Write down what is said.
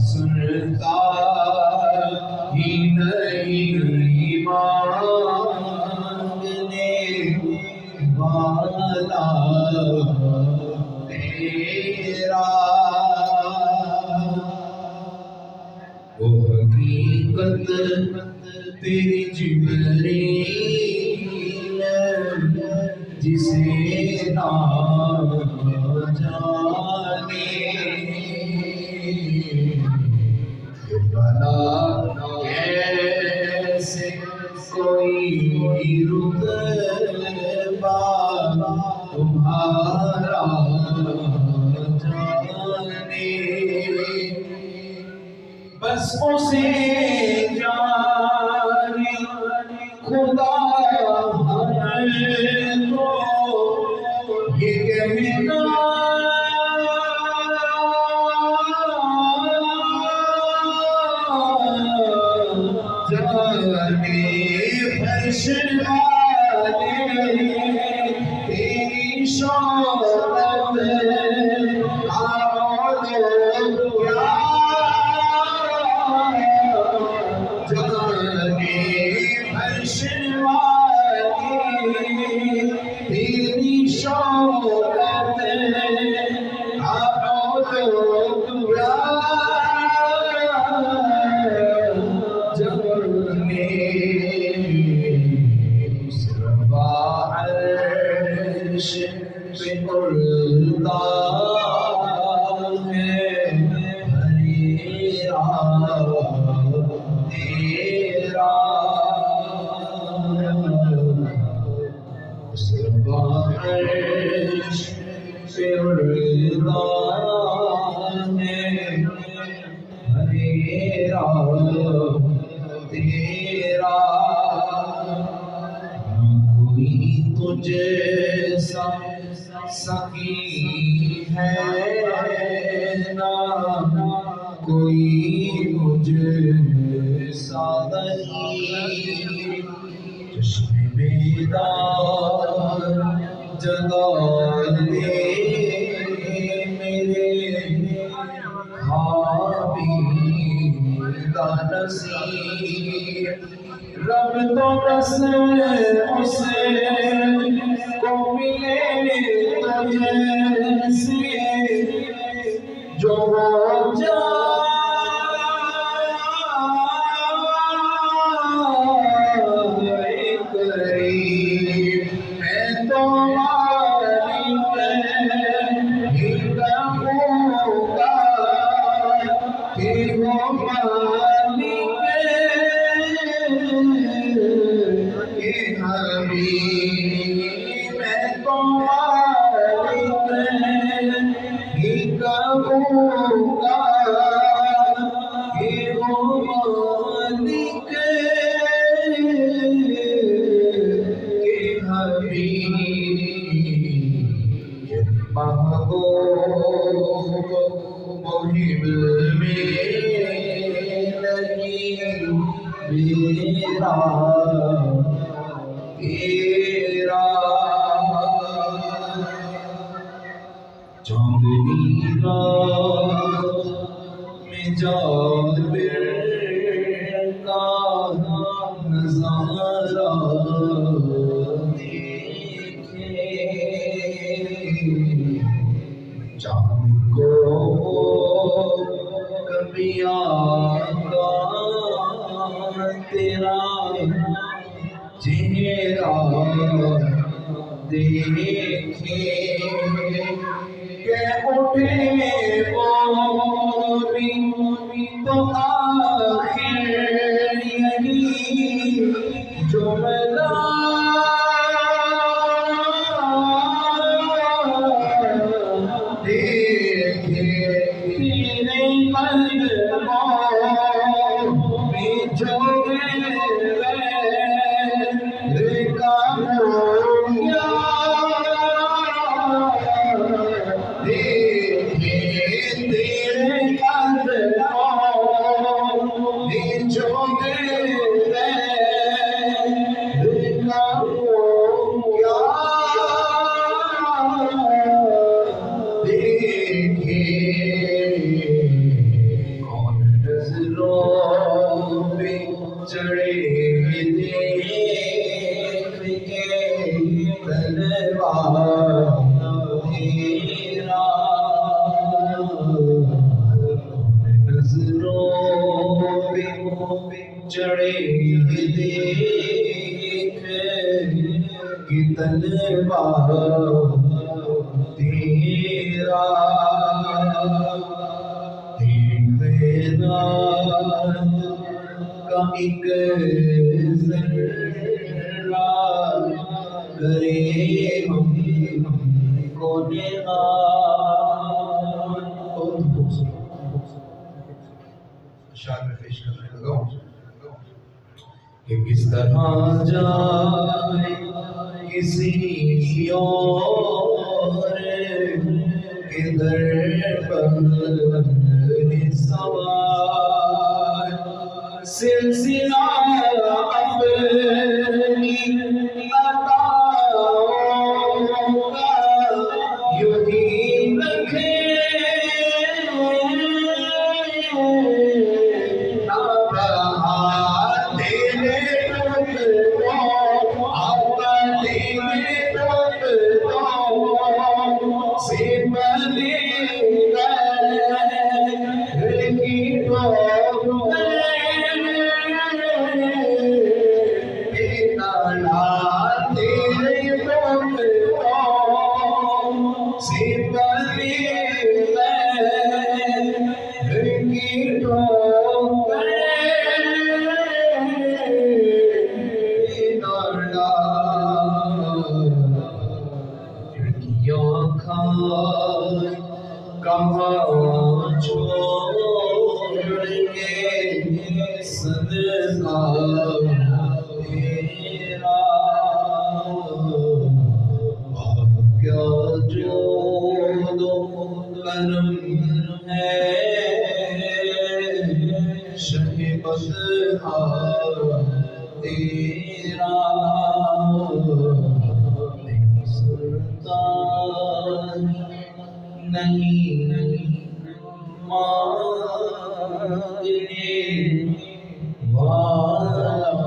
सुनता ही नहीं मांगने वाला तेरा वो हकीकत तेरी जिब्रील जिसे ना जाने भला ऐसे कोई रुतबा तुम्हारा जाने बस उसे जाने खुदा तो ये कहना जाने फर्श वाले तेरी शौकत जाने फर्श वाले तेरी शौकत पे उड़ता है हरेरा तेरा उस बारिश पे उड़ता है हरेरा तेरा कोई तुझे सकी है ना कोई मुझे सादगी चश्मे बेदार जगा दे मेरे खाबीदा नसीब रब तो बस उसे को मिले तो जैसे जो जाए करीब मैं तो मालिक ही कहूँगा कि वो मालिक के हबीब मैं तो मालिक ही कहूँगा कि वो मालिक के हबीब महबूब मुहिब में नहीं मेरा तेरा चांदनी रात में जाबिर का नजारा देखे चांद को कभी आका तेरा चेहरा देखे के उठे वो भी तो आखिर यही जुमला देखे तेरे कल्बों में जो तेरा नजरों पे चढ़े देख कि तलवा तेरा देखना का एक जर्रा करे हमको निहार। बहुत खूबसूरत शार में पेश करने लगा कि किस तरह जाए किसी और के दर पर सवार सिलसिला अपनी अताओं का यूं ही रखे ना बहाते से बने की से बने कहाँ छोड़ेंगे सदका तेरा क्या जो दो करम है शहीबत तेरा सुल्तान नहीं मांगने वाला